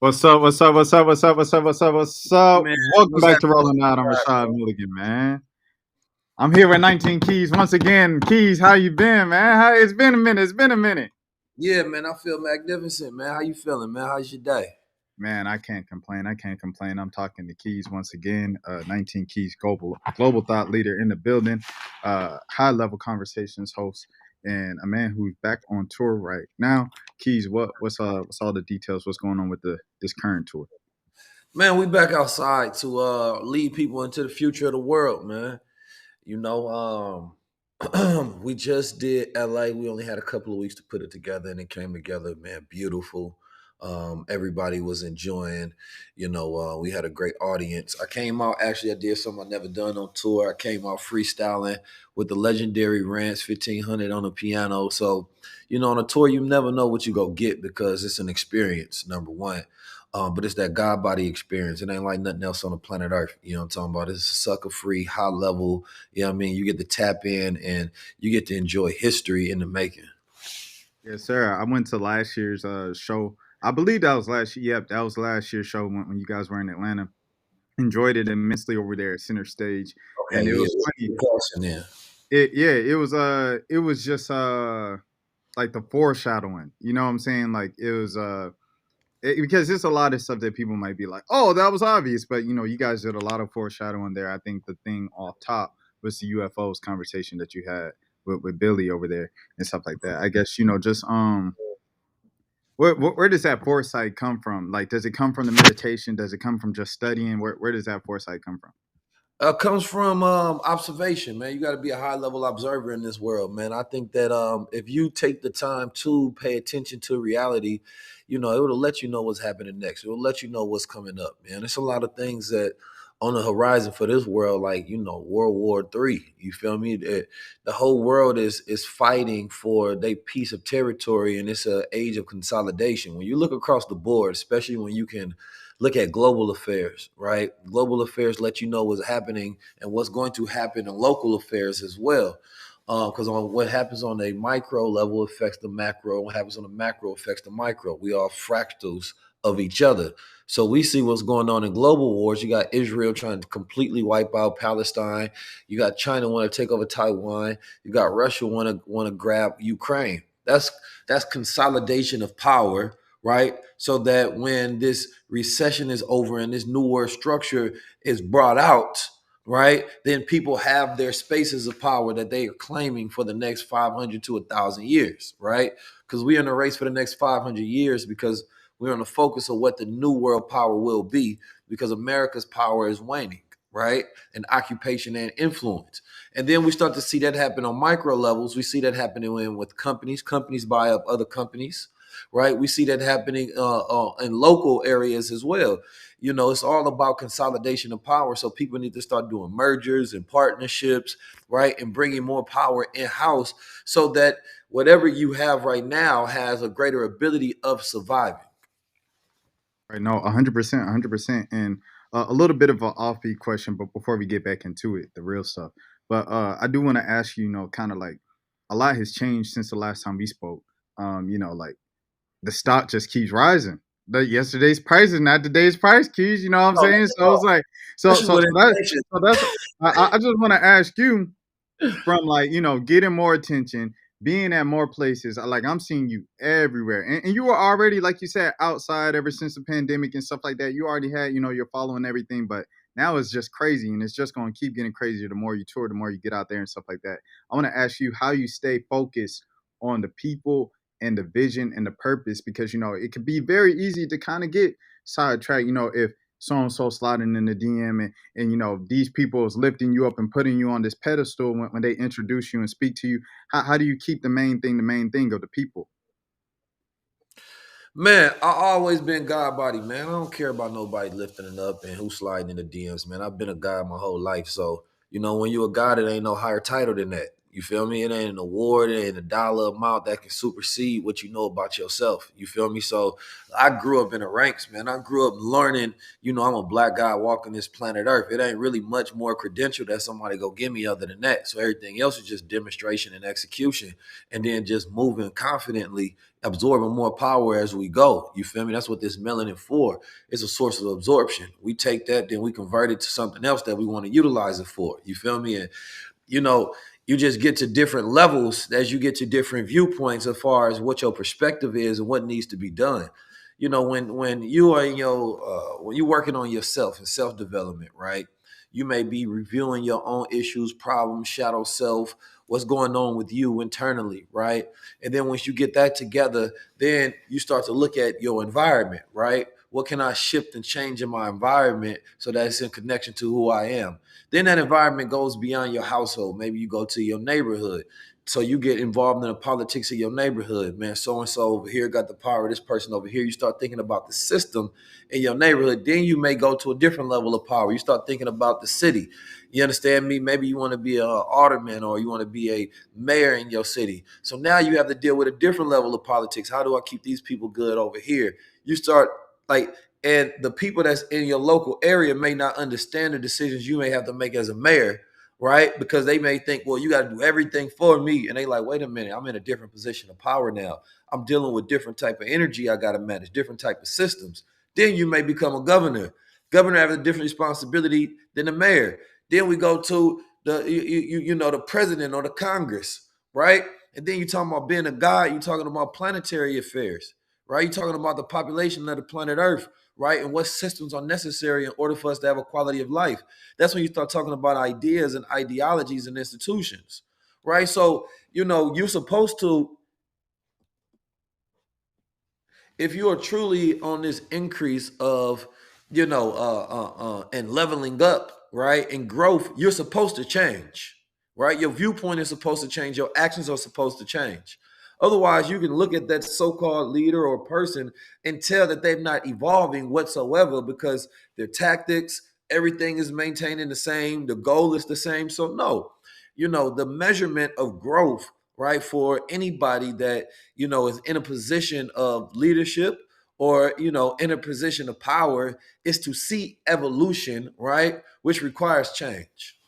What's up? What's up? What's up? What's up? What's up? What's up? What's up? Man, Welcome what's back to happening on Rolling Out. I'm the side, Rashad bro? Milligan, man. I'm here with 19 Keys once again. Keys, how you been, man? It's been a minute. It's been a minute. Yeah, man, I feel magnificent, man. How you feeling, man? How's your day? Man, I can't complain. I can't complain. I'm talking to Keys once again. 19 Keys, global thought leader in the building, high level conversations host, and a man who's back on tour right now. Keys, what's all the details? What's going on with this current tour? Man, we back outside to lead people into the future of the world, man. You know, we just did LA. We only had a couple of weeks to put it together, and it came together, man, beautiful. Everybody was enjoying. We had a great audience. I came out, actually, I did something I never done on tour. I came out freestyling with the legendary Rance 1500 on the piano. So, on a tour, you never know what you go get because it's an experience, number one. But it's that God body experience. It ain't like nothing else on the planet Earth. You know what I'm talking about? It's sucker free, high level. You know what I mean? You get to tap in and you get to enjoy history in the making. Yes, sir. I went to last year's show. I believe that was last year. Yep, that was last year's show when you guys were in Atlanta. Enjoyed it immensely over there at center stage, Okay, and it yeah. was funny. Good question there. It was just like the foreshadowing. You know what I'm saying? Like it was because there's a lot of stuff that people might be like, oh, that was obvious, but you guys did a lot of foreshadowing there. I think the thing off top was the UFOs conversation that you had with Billy over there and stuff like that. I guess just where does that foresight come from? Like, does it come from the meditation? Does it come from just studying? Where does that foresight come from? Comes from observation, man. You got to be a high level observer in this world, man. I think that if you take the time to pay attention to reality, it will let you know what's happening next. It will let you know what's coming up, man. There's a lot of things that on the horizon for this world, like World War III. You feel me? The whole world is fighting for their piece of territory, and it's an age of consolidation. When you look across the board, especially when you can look at global affairs, right? Global affairs let you know what's happening and what's going to happen in local affairs as well. Because on what happens on a micro level affects the macro. What happens on the macro affects the micro. We are fractals of each other. So we see what's going on in global wars. You got Israel trying to completely wipe out Palestine. You got China want to take over Taiwan. You got Russia want to grab Ukraine. That's consolidation of power, right? So that when this recession is over and this new world structure is brought out, right, then people have their spaces of power that they are claiming for the next 500 to 1,000 years, right? Because we're in a race for the next 500 years because we're on the focus of what the new world power will be because America's power is waning, right? And occupation and influence. And then we start to see that happen on micro levels. We see that happening with companies. Companies buy up other companies, right? We see that happening in local areas as well. It's all about consolidation of power. So people need to start doing mergers and partnerships, right? And bringing more power in house so that whatever you have right now has a greater ability of surviving. Right. No, 100%, 100%. And a little bit of an offbeat question, but before we get back into it, the real stuff. But I do want to ask you, kind of like a lot has changed since the last time we spoke. Like the stock just keeps rising. Yesterday's price is not today's price, Keys. You know what I'm No, saying? So it's like, especially with inflation. so that's, I just want to ask you from like getting more attention, being at more places. Like I'm seeing you everywhere, and you were already, like you said, outside ever since the pandemic and stuff like that. You already had you're following everything, but now it's just crazy, and it's just going to keep getting crazier the more you tour, the more you get out there and stuff like that. I want to ask you how you stay focused on the people and the vision and the purpose, because it can be very easy to kind of get sidetracked, if so and so sliding in the DM, and these people is lifting you up and putting you on this pedestal when they introduce you and speak to you. How do you keep the main thing of the people? Man, I always been God body, man. I don't care about nobody lifting it up and who sliding in the DMs, man. I've been a God my whole life. So, when you a God, it ain't no higher title than that. You feel me? It ain't an award, it ain't a dollar amount that can supersede what you know about yourself. You feel me? So I grew up in the ranks, man. I grew up learning, I'm a black guy walking this planet Earth. It ain't really much more credential that somebody go give me other than that. So everything else is just demonstration and execution, and then just moving confidently, absorbing more power as we go. You feel me? That's what this melanin for. It's a source of absorption. We take that, then we convert it to something else that we want to utilize it for. You feel me? And you know, you just get to different levels as you get to different viewpoints as far as what your perspective is and what needs to be done. When you are in your when you're working on yourself and self development, right? You may be reviewing your own issues, problems, shadow self, what's going on with you internally, right? And then once you get that together, then you start to look at your environment, right? What can I shift and change in my environment so that it's in connection to who I am? Then that environment goes beyond your household. Maybe you go to your neighborhood. So you get involved in the politics of your neighborhood, man. So and so over here got the power. This person over here. You start thinking about the system in your neighborhood. Then you may go to a different level of power. You start thinking about the city. You understand me? Maybe you want to be an alderman or you want to be a mayor in your city. So now you have to deal with a different level of politics. How do I keep these people good over here? You start like and the people that's in your local area may not understand the decisions you may have to make as a mayor, right? Because they may think, well, you got to do everything for me. And they like, wait a minute, I'm in a different position of power now. I'm dealing with different type of energy I got to manage, different type of systems. Then you may become a governor. Governor has a different responsibility than the mayor. Then we go to the president or the Congress, right? And then you're talking about being a god, you're talking about planetary affairs, right? You're talking about the population of the planet Earth, right? And what systems are necessary in order for us to have a quality of life. That's when you start talking about ideas and ideologies and institutions, right? So, you're supposed to, if you are truly on this increase of, and leveling up, right, and growth, you're supposed to change, right? Your viewpoint is supposed to change. Your actions are supposed to change. Otherwise, you can look at that so-called leader or person and tell that they're not evolving whatsoever because their tactics, everything is maintaining the same. The goal is the same. So no, the measurement of growth, right, for anybody that is in a position of leadership or in a position of power is to see evolution, right, which requires change.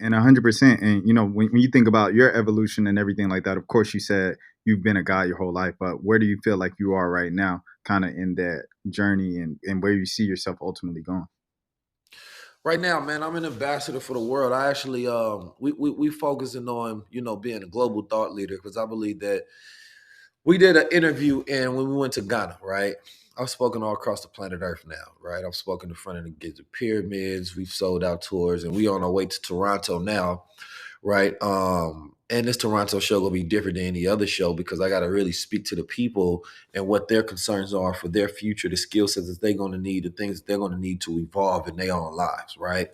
And 100%. And when you think about your evolution and everything like that, of course, you said you've been a guy your whole life, but where do you feel like you are right now, kind of in that journey and where you see yourself ultimately going? Right now, man, I'm an ambassador for the world. I actually we focusing on being a global thought leader because I believe that we did an interview and when we went to Ghana, right? I've spoken all across the planet Earth now, right? I've spoken in front of the Giza pyramids. We've sold out tours, and we on our way to Toronto now, right? And this Toronto show gonna be different than any other show because I gotta really speak to the people and what their concerns are for their future, the skill sets that they're gonna need, the things that they're gonna need to evolve in their own lives, right?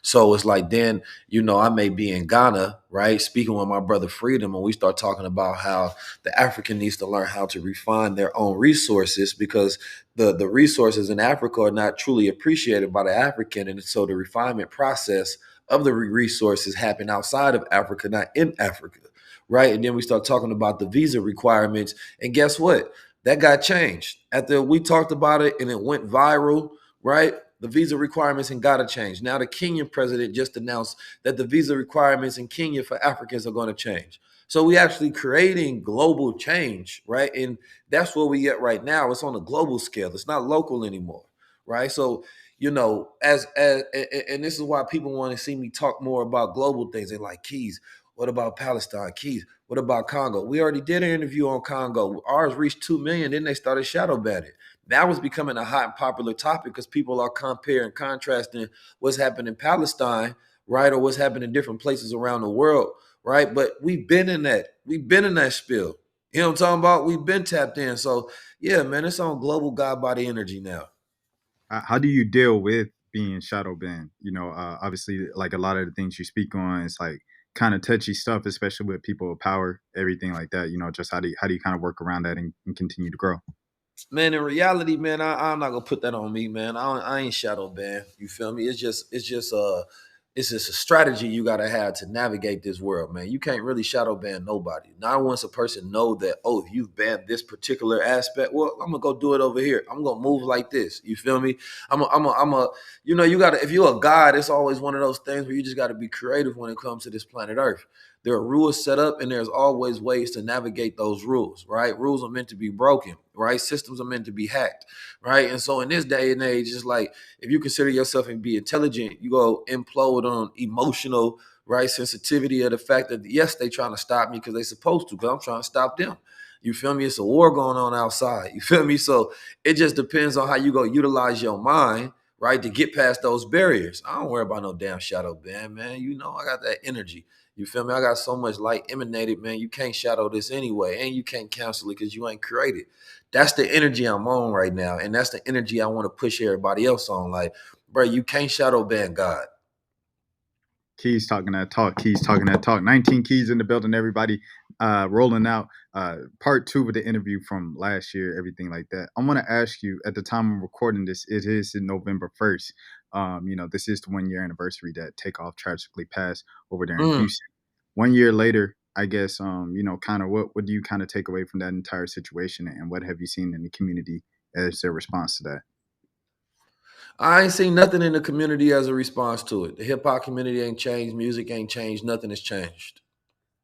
So it's like then, I may be in Ghana, right, speaking with my brother Freedom, and we start talking about how the African needs to learn how to refine their own resources because the resources in Africa are not truly appreciated by the African, and so the refinement process of the resources happen outside of Africa, not in Africa, right? And then we start talking about the visa requirements, and guess what? That got changed after we talked about it, and it went viral, right? The visa requirements in Ghana changed. Now the Kenyan president just announced that the visa requirements in Kenya for Africans are going to change. So we actually creating global change, right? And that's where we get right now. It's on a global scale. It's not local anymore, right? So as and this is why people want to see me talk more about global things. They're like, Keys, what about Palestine? Keys, what about Congo? We already did an interview on Congo. Ours reached 2 million. Then they started shadow banning. Now it's becoming a hot and popular topic because people are comparing, contrasting what's happening in Palestine, right, or what's happening in different places around the world, right? But we've been in that. We've been in that spill. You know what I'm talking about? We've been tapped in. So yeah, man, it's on global God body energy now. How do you deal with being shadow banned? Obviously, like a lot of the things you speak on, it's like kind of touchy stuff, especially with people of power, everything like that. Just how do you kind of work around that and continue to grow? Man, in reality, man, I'm not gonna put that on me, man. I ain't shadow banned. You feel me? It's just It's just a strategy you got to have to navigate this world, man. You can't really shadow ban nobody. Not once a person know that, oh, if you've banned this particular aspect, well, I'm gonna go do it over here. I'm gonna move like this. You feel me? You know, you gotta, if you're a god, it's always one of those things where you just gotta be creative when it comes to this planet Earth. There are rules set up, and there's always ways to navigate those rules, right? Rules are meant to be broken, right? Systems are meant to be hacked, right? And so in this day and age, it's like, if you consider yourself and be intelligent, you go implode on emotional, right, sensitivity of the fact that, yes, they trying to stop me because they supposed to, because I'm trying to stop them. You feel me? It's a war going on outside. You feel me? So it just depends on how you go utilize your mind, right, to get past those barriers. I don't worry about no damn shadow ban, man. You know, I got that energy. You feel me? I got so much light emanated, man. You can't shadow this anyway, and you can't cancel it because you ain't created. That's the energy I'm on right now, and that's the energy I want to push everybody else on. Like, bro, you can't shadow ban God. Keys talking that talk. Keys talking that talk. 19 Keys in the building. Everybody rolling out. Part 2 of the interview from last year. Everything like that. I want to ask you. At the time I'm recording this, it is in November 1st. You know, this is the 1 year anniversary that Takeoff tragically passed over there in Mm. Houston. 1 year later, I guess. You know, kind of what do you kind of take away from that entire situation, and what have you seen in the community as their response to that? I ain't seen nothing in the community as a response to it. The hip hop community ain't changed. Music ain't changed. Nothing has changed.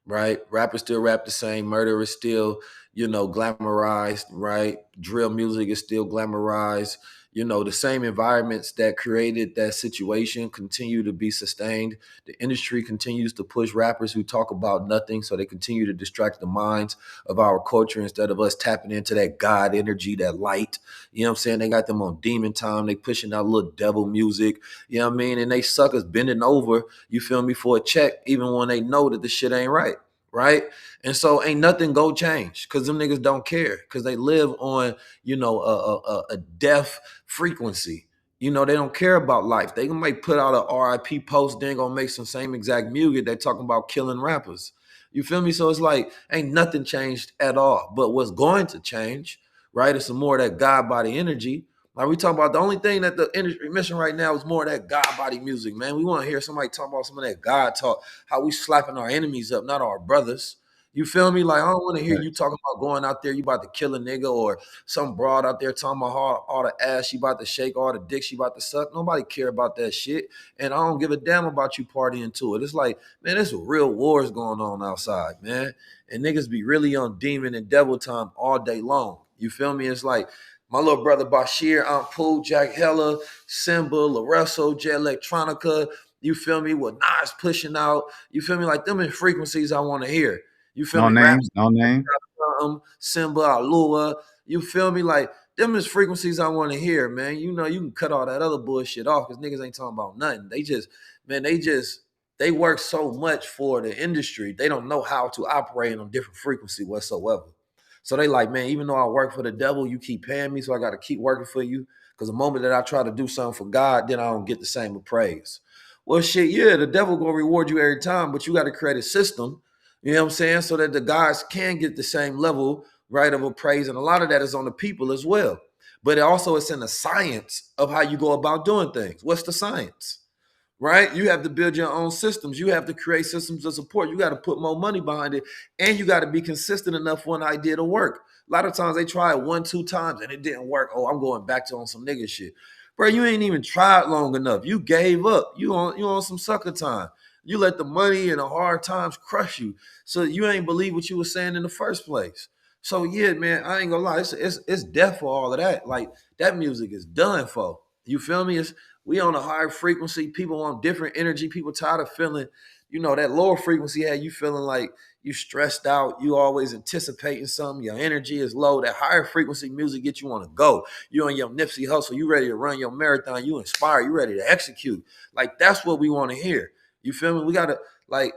Right? Rappers still rap the same. Murder is still, you know, glamorized, right? Drill music is still glamorized. You know, the same environments that created that situation continue to be sustained. The industry continues to push rappers who talk about nothing, so they continue to distract the minds of our culture instead of us tapping into that God energy, that light. You know what I'm saying? They got them on demon time. They pushing out little devil music. You know what I mean? And they suckers bending over, you feel me, for a check, even when they know that the shit ain't right. Right. And so ain't nothing go change because them niggas don't care because they live on, you know, a deaf frequency. You know, they don't care about life. They might put out a RIP post, then gonna make some same exact music. They talking about killing rappers. You feel me? So it's like ain't nothing changed at all. But what's going to change, right? Is some more of that God body energy. Like we talk about, the only thing that the industry missing right now is more of that God body music, man. We want to hear somebody talk about some of that God talk, how we slapping our enemies up, not our brothers. You feel me? Like I don't want to hear you talking about going out there, you about to kill a nigga, or some broad out there talking about all the ass she about to shake, all the dick she about to suck. Nobody care about that shit. And I don't give a damn about you partying to it. It's like, man, there's real wars going on outside, man. And niggas be really on demon and devil time all day long. You feel me? It's like my little brother Bashir, Aunt Pooh, Jack Hella, Simba, Laresso, J Electronica. You feel me? With Nas pushing out. You feel me? Like them in frequencies I want to hear. You feel No me? Raps, name. No name. Simba, Alua. You feel me? Like them is frequencies I want to hear, man. You know, you can cut all that other bullshit off because niggas ain't talking about nothing. They just, man, they work so much for the industry. They don't know how to operate on different frequency whatsoever. So they like, man, even though I work for the devil, you keep paying me, so I got to keep working for you. Because the moment that I try to do something for God, then I don't get the same praise. Well, shit, yeah, the devil gonna reward you every time, but you got to create a system, you know what I'm saying, so that the guys can get the same level, right, of a praise, and a lot of that is on the people as well. But it also it's in the science of how you go about doing things. What's the science? Right? You have to build your own systems. You have to create systems of support. You got to put more money behind it, and you got to be consistent enough for an idea to work. A lot of times they try it 1, 2 times and it didn't work. Oh, I'm going back to on some nigga shit, bro. You ain't even tried long enough. You gave up. You on some sucker time. You let the money and the hard times crush you, so you ain't believe what you were saying in the first place. So yeah, man, I ain't gonna lie, it's death for all of that. Like that music is done for. You feel me? We on a higher frequency. People want different energy. People tired of feeling, you know, that lower frequency had you feeling like you stressed out. You always anticipating something. Your energy is low. That higher frequency music gets you want to go. You on your Nipsey Hustle. You ready to run your marathon. You inspired. You ready to execute. Like that's what we want to hear. You feel me? We gotta like,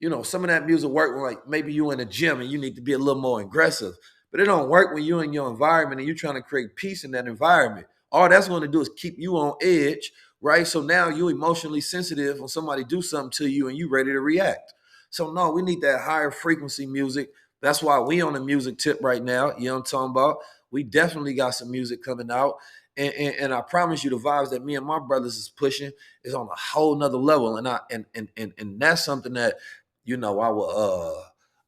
you know, some of that music work when like maybe you in a gym and you need to be a little more aggressive. But it don't work when you're in your environment and you're trying to create peace in that environment. All that's going to do is keep you on edge, right? So now you emotionally sensitive when somebody do something to you and you ready to react. So no, we need that higher frequency music. That's why we on a music tip right now. You know what I'm talking about? We definitely got some music coming out. And I promise you, the vibes that me and my brothers is pushing is on a whole nother level. And that's something that, you know,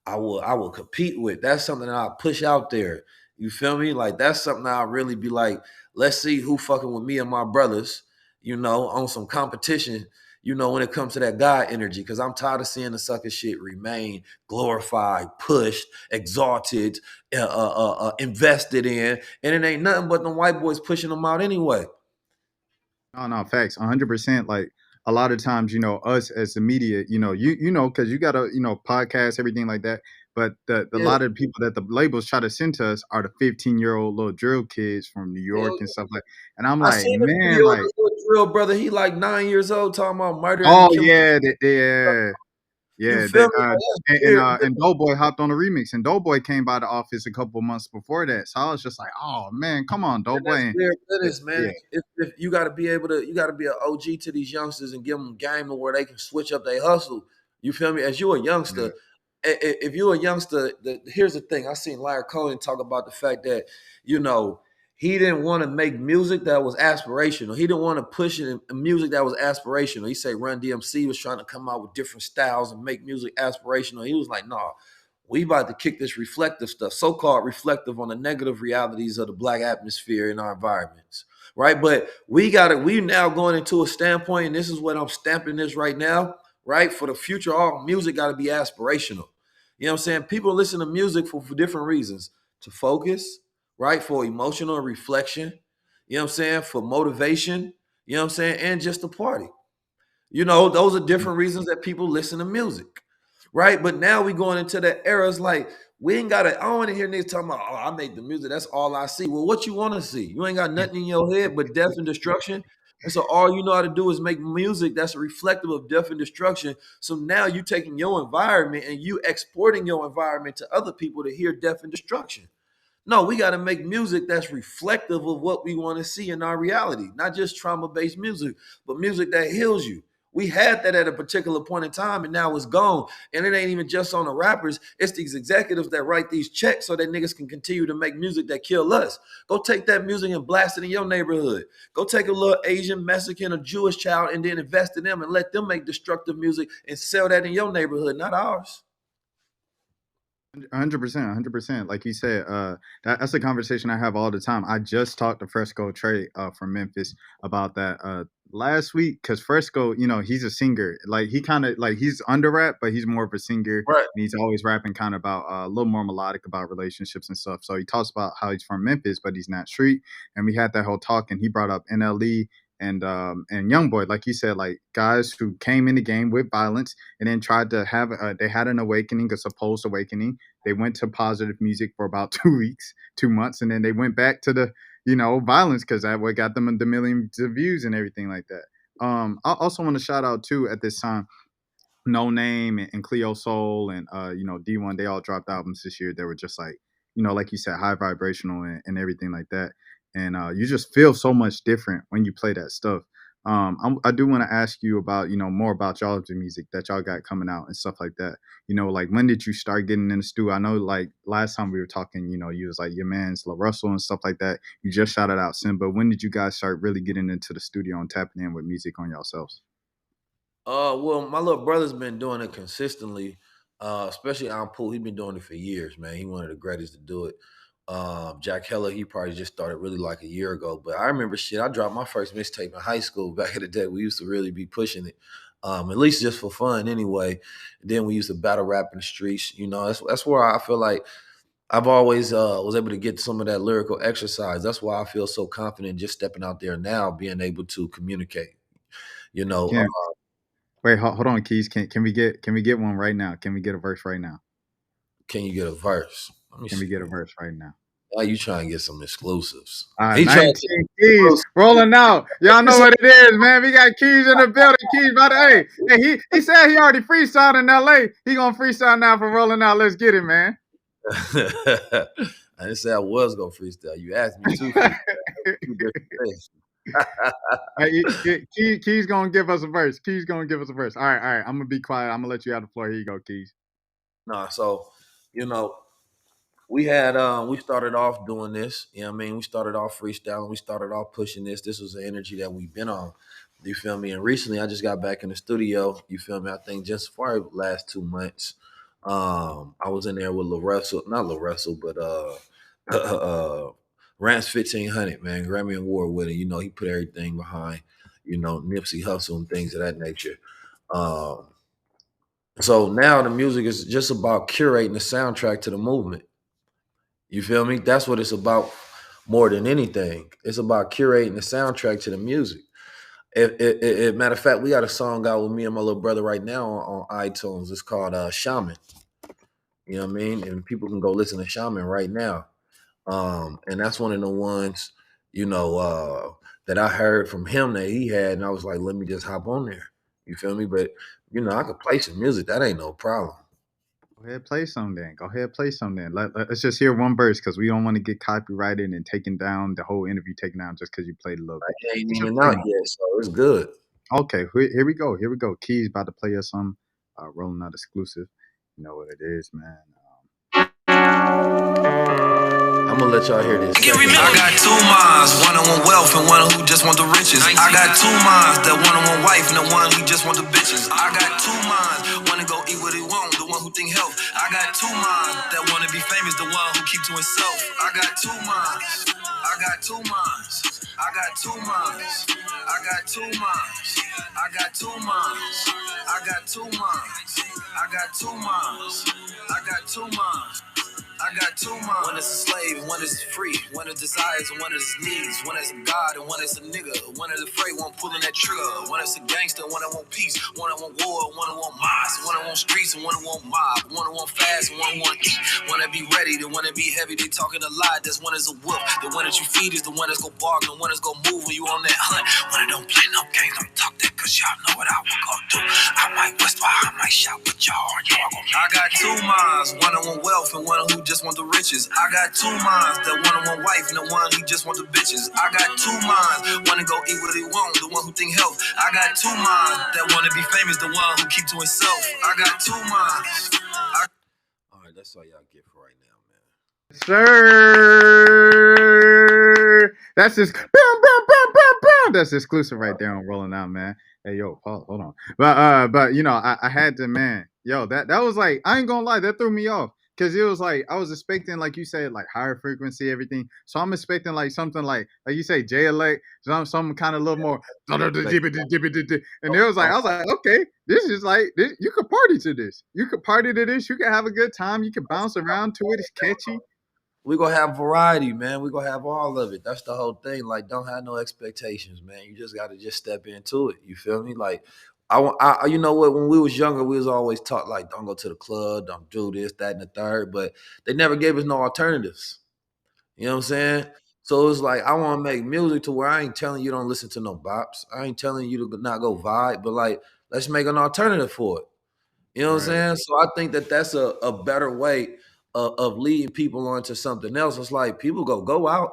I will compete with. That's something that I push out there. You feel me? Like that's something I'll really be like, let's see who fucking with me and my brothers, you know, on some competition, you know, when it comes to that God energy. Cause I'm tired of seeing the sucker shit remain glorified, pushed, exalted, invested in, and it ain't nothing but the white boys pushing them out anyway. No, no, facts, 100%. Like a lot of times, you know, us as the media, you know, because you got to, podcast, everything like that. But the Yeah, lot of people that the labels try to send to us are the 15-year-old little drill kids from New hell York and yeah. stuff like. And I'm I like, seen the man, video of like, this little drill brother. He like 9 years old talking about murdering and oh killing. yeah, yeah, You yeah. feel That me? Like, that's and weird. Doughboy hopped on the remix, and Doughboy came by the office a couple months before that. So I was just like, oh man, come on, And Doughboy. that's And where it yeah, is, man. yeah, If you got to be able to, you got to be an OG to these youngsters and give them game to where they can switch up their hustle. You feel me? As you a youngster, yeah. if you're a youngster, here's the thing. I seen Larry Cohen talk about the fact that, you know, he didn't want to make music that was aspirational. He didn't want to push it in music that was aspirational. He said Run DMC was trying to come out with different styles and make music aspirational. He was like, nah, we about to kick this reflective stuff, so-called reflective on the negative realities of the black atmosphere in our environments, right? But we now going into a standpoint, and this is what I'm stamping this right now, right? For the future, all music got to be aspirational. You know what I'm saying? People listen to music for different reasons: to focus, right? For emotional reflection, you know what I'm saying? For motivation, you know what I'm saying? And just to party. You know, those are different reasons that people listen to music, right? But now we going into the era. It's like we ain't got to. I don't want to hear niggas talking about, oh, I make the music. That's all I see. Well, what you want to see? You ain't got nothing in your head but death and destruction. And so all you know how to do is make music that's reflective of death and destruction. So now you taking your environment and you exporting your environment to other people to hear death and destruction. No, we got to make music that's reflective of what we want to see in our reality, not just trauma based music, but music that heals you. We had that at a particular point in time, and now it's gone. And it ain't even just on the rappers; it's these executives that write these checks so that niggas can continue to make music that kill us. Go take that music and blast it in your neighborhood. Go take a little Asian, Mexican, or Jewish child and then invest in them and let them make destructive music and sell that in your neighborhood, not ours. 100%, 100%. Like you said, that's a conversation I have all the time. I just talked to Fresco Trey from Memphis about that last week because Fresco, he's a singer. Like he kind of like he's under rap, but he's more of a singer, Right. and he's always rapping kind of about a little more melodic about relationships and stuff. So he talks about how he's from Memphis, but he's not street. And we had that whole talk, and he brought up NLE and Young Boy, like you said, like guys who came in the game with violence and then tried to have they had an awakening, a supposed awakening. They went to positive music for about 2 weeks, 2 months, and then they went back to the violence because that what got them the millions of views and everything like that. I also want to shout out too at this time no Name and Cleo Soul and D1. They all dropped albums this year. They were just like like you said, high vibrational and everything like that. And you just feel so much different when you play that stuff. I do want to ask you about more about y'all's music that y'all got coming out and stuff like that. Like when did you start getting in the studio? I know like last time we were talking, you was like your man's La Russell and stuff like that. You just shouted out Simba. When did you guys start really getting into the studio and tapping in with music on yourselves? Well, my little brother's been doing it consistently, especially on pool. He's been doing it for years, man. He one of the greatest to do it. Jack Heller, he probably just started really like a year ago. But I remember shit. I dropped my first mixtape in high school back in the day. We used to really be pushing it, at least just for fun, anyway. Then we used to battle rap in the streets. You know, that's where I feel like I've always was able to get some of that lyrical exercise. That's why I feel so confident just stepping out there now, being able to communicate. You know, Can Wait, hold on, Keys. Can we get one right now? Can we get a verse right now? can you get a verse? Let me Can we see. get a verse right now? Why you trying to get some exclusives? All right, He trying to 19 Keys get rolling out. Y'all know exclusives. what it is, man. We got Keys in the building. Keys, by the hey, he said he already freestyled in LA. He gonna freestyle now for rolling out. Let's get it, man. I didn't say I was gonna freestyle. You asked me to freestyle. Two different things. Keys gonna give us a verse. Keys gonna give us a verse. All right. I'm gonna be quiet. I'm gonna let you have the floor. Here you go, Keys. No, so you know, We started off doing this. You know what I mean? We started off freestyling. We started off pushing this. This was the energy that we've been on. You feel me? And recently I just got back in the studio. You feel me? I think just for the last 2 months. I was in there with Lil Russell, not Lil Russell, but Rance 1500, man, Grammy Award winner. You know, he put everything behind, Nipsey Hussle and things of that nature. Um, so now the music is just about curating the soundtrack to the movement. You feel me? That's what it's about more than anything. It's about curating the soundtrack to the music. Matter of fact, we got a song out with me and my little brother right now on iTunes. It's called Shaman. You know what I mean? And people can go listen to Shaman right now. And that's one of the ones, that I heard from him that he had, and I was like, let me just hop on there. You feel me? But I could play some music. That ain't no problem. Go ahead, play some then. Go ahead, play some then. Let's just hear one verse because we don't want to get copyrighted and taken down, the whole interview taken down just because you played a little bit. It ain't Let's just even play out one. yet, so it's good. Okay, here we go. Here we go. Key's about to play us some Rolling Out exclusive. You know what it is, man. I'm gonna let y'all hear this. I got two minds, one on one wealth and one who just want the riches. I got two minds, that one on one wife and the one who just want the bitches. I got two minds, one to go eat what he want, the one who think health. I got two minds, that want to be famous, the one who keep to himself. I got two minds, I got two minds, I got two minds, I got two minds, I got two minds, I got two minds, I got two minds, I got two minds. I got two minds. One is a slave, one is free. One is desires and one is needs. One is a god and one is a nigga. One is afraid, one pulling that trigger. One is a gangster, one that want peace. One that want war, one that want mosques. One that want streets and one that want mob. One that want fast and one want eat. One that be ready, the one that be heavy. They talking a lot. This one is a whoop. The one that you feed is the one that's go bark. The one that's go move when you on that hunt. One that don't play no games, don't talk that, cause y'all know what I will go do. I might whisper, I might shout, but y'all know I got two minds. One that want wealth and one who just want the riches. I got two minds, that one on one wife and the one who just want the bitches. I got two minds, one to go eat what he want, the one who think health. I got two minds, that want to be famous, the one who keep to himself. I got two minds. All right, that's all y'all get for right now, man. Sir, that's just that's exclusive right there on Rolling Out, man. Hey, yo, Paul, hold on. But I had to, man. Yo, that was like, I ain't gonna lie, that threw me off. Cause it was like I was expecting, like you said, like higher frequency, everything. So I'm expecting like something like you say, J Elect, some kind of little more. And it was like, I was like, okay, this is like this. You could party to this. You could party to this. You could have a good time. You could bounce around to it. It's catchy. We're gonna have variety, man. We're gonna have all of it. That's the whole thing. Like, don't have no expectations, man. You just gotta just step into it. You feel me? Like, you know what? When we was younger, we was always taught like, don't go to the club, don't do this, that, and the third. But they never gave us no alternatives. You know what I'm saying? So it's like I want to make music to where I ain't telling you don't listen to no bops. I ain't telling you to not go vibe, but like let's make an alternative for it. You know what I'm Right. saying? So I think that that's a better way of leading people onto something else. It's like people go out.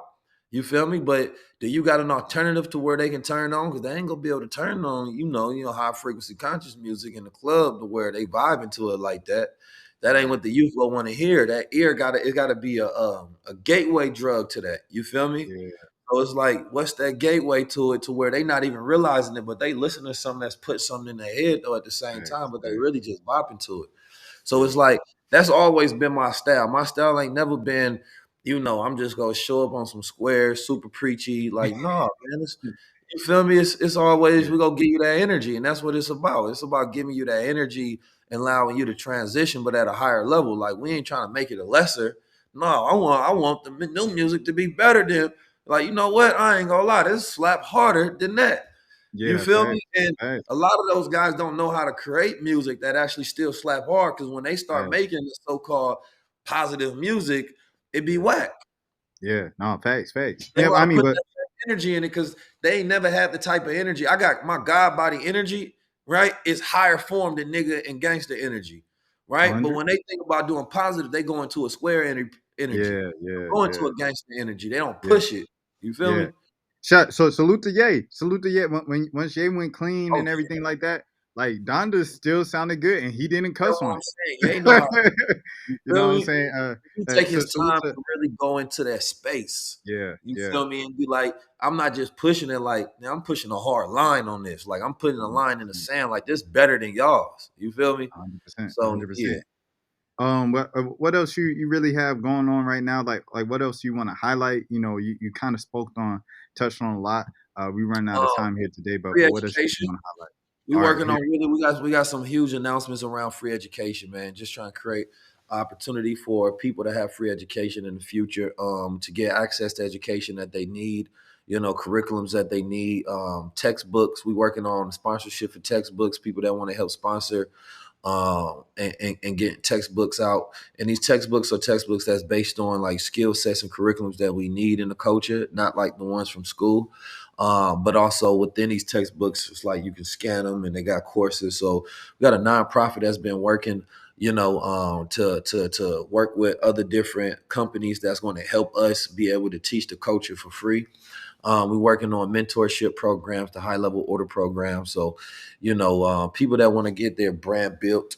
You feel me? But do you got an alternative to where they can turn on? Because they ain't gonna be able to turn on, high frequency conscious music in the club to where they vibe into it like that. That ain't Right. what the youth will want to hear. That ear gotta be a gateway drug to that. You feel me? Yeah. So it's like, what's that gateway to it to where they not even realizing it, but they listen to something that's put something in their head though at the same time, but they Right. really just bopping to it. So it's Yeah. like that's always been my style. My style ain't never been, I'm just gonna show up on some squares, super preachy. Like, no, man, you feel me? It's always Yeah. we gonna give you that energy, and that's what it's about. It's about giving you that energy and allowing you to transition, but at a higher level. Like we ain't trying to make it a lesser. No, I want the new music to be better than like, you know what? I ain't gonna lie, this slap harder than that. You Yeah. feel me? Facts. And Facts. a lot of those guys don't know how to create music that actually still slap hard because when they start Facts. making the so-called positive music, it be Yeah. whack. Yeah. No. Facts. Facts. They Yeah. I want to mean, put but that energy in it because they ain't never had the type of energy. I got my God body energy, right? It's higher form than nigga and gangster energy, right? But 100. when they think about doing positive, they go into a square energy. Yeah. Yeah. Go into Yeah. a gangster energy. They don't Yeah. push it. You feel Yeah. me? So salute to Ye. Salute to Ye. Once Ye went clean Oh and everything like that. like Donda still sounded good, and he didn't You know cuss what on I'm it. saying? You ain't know how You know feel what I'm me? saying? He take his Salute time to to really go into that space. yeah, You yeah, feel me? And be like, I'm not just pushing it like, now I'm pushing a hard line on this. Like I'm putting a line in the sand like this better than y'all's. You feel me? 100%, So yeah. 100%. What else you really have going on right now? Like what else you want to highlight? You know, you kind of touched on a lot. We run out of Um, time here today, but free what else you education. want to highlight? We All right, working on really we got some huge announcements around free education, man. Just trying to create opportunity for people to have free education in the future, to get access to education that they need, curriculums that they need, textbooks. We working on sponsorship for textbooks, people that want to help sponsor and get textbooks out. And these textbooks are textbooks that's based on like skill sets and curriculums that we need in the culture, not like the ones from school. But also within these textbooks, it's like you can scan them and they got courses. So we got a nonprofit that's been working, to work with other different companies that's going to help us be able to teach the culture for free. We're working on mentorship programs, the high level order program. So, people that want to get their brand built,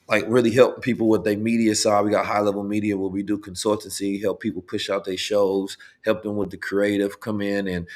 like really help people with their media side. We got high level media where we do consultancy, help people push out their shows, help them with the creative, come in and,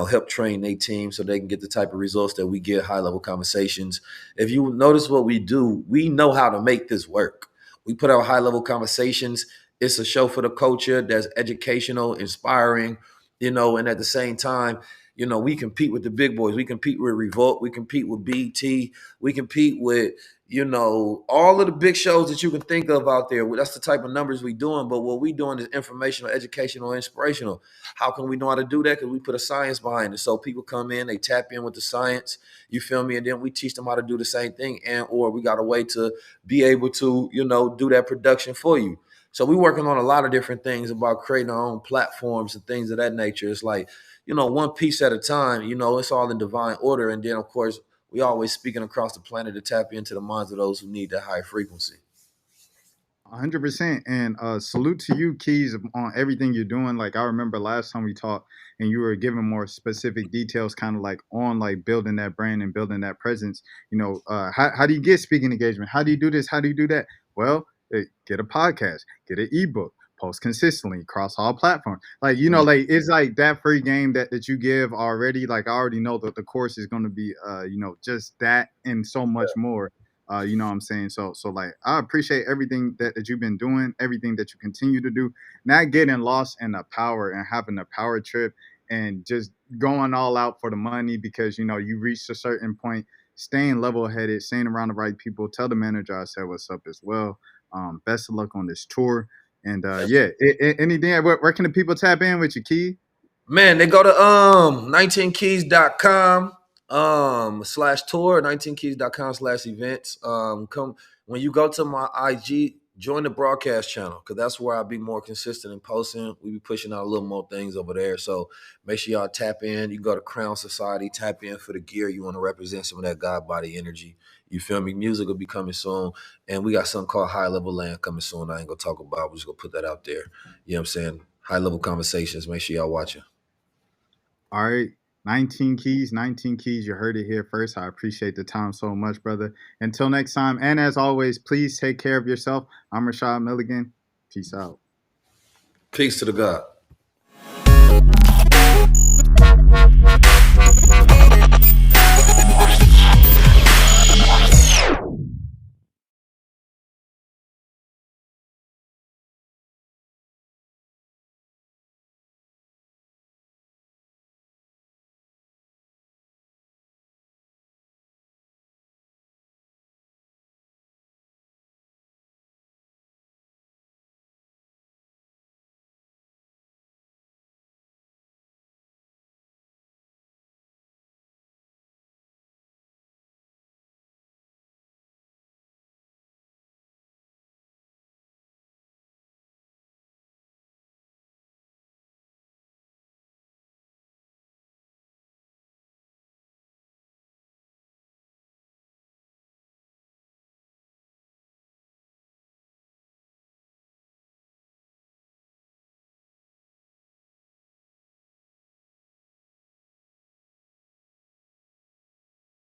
help train their team so they can get the type of results that we get, high level conversations. If you notice what we do, we know how to make this work. We put out high level conversations. It's a show for the culture that's educational, inspiring, and at the same time, we compete with the big boys. We compete with Revolt. We compete with BT. We compete with, all of the big shows that you can think of out there. That's the type of numbers we doing. But what we doing is informational, educational, inspirational. How can we know how to do that? Because we put a science behind it. So people come in, they tap in with the science. You feel me? And then we teach them how to do the same thing. And or we got a way to be able to, do that production for you. So we're working on a lot of different things about creating our own platforms and things of that nature. It's like, one piece at a time, it's all in divine order. And then, of course, we always speaking across the planet to tap into the minds of those who need that high frequency. 100%. And salute to you, Keys, on everything you're doing. Like I remember last time we talked, and you were giving more specific details, kind of like on like building that brand and building that presence. How do you get speaking engagement? How do you do this? How do you do that? Well, get a podcast, get an ebook, post consistently across all platforms. Like like it's like that free game that you give already. Like I already know that the course is going to be just that and so much more. You know what I'm saying? So like I appreciate everything that you've been doing, everything that you continue to do, not getting lost in the power and having a power trip and just going all out for the money because you reached a certain point, staying level headed, staying around the right people. Tell the manager I said what's up as well. Best of luck on this tour. And anything, where can the people tap in with your Key? Man, they go to 19keys.com /tour, 19keys.com/events. Come when you go to my IG, join the broadcast channel because that's where I'll be more consistent in posting. We be pushing out a little more things over there. So make sure y'all tap in. You can go to Crown Society, tap in for the gear. You want to represent some of that God body energy. You feel me? Music will be coming soon. And we got something called High Level Land coming soon. I ain't gonna talk about. We're just gonna put that out there. You know what I'm saying? High level conversations. Make sure y'all watching. All right. 19 keys, 19 keys. You heard it here first. I appreciate the time so much, brother. Until next time. And as always, please take care of yourself. I'm Rashad Milligan. Peace out. Peace to the God.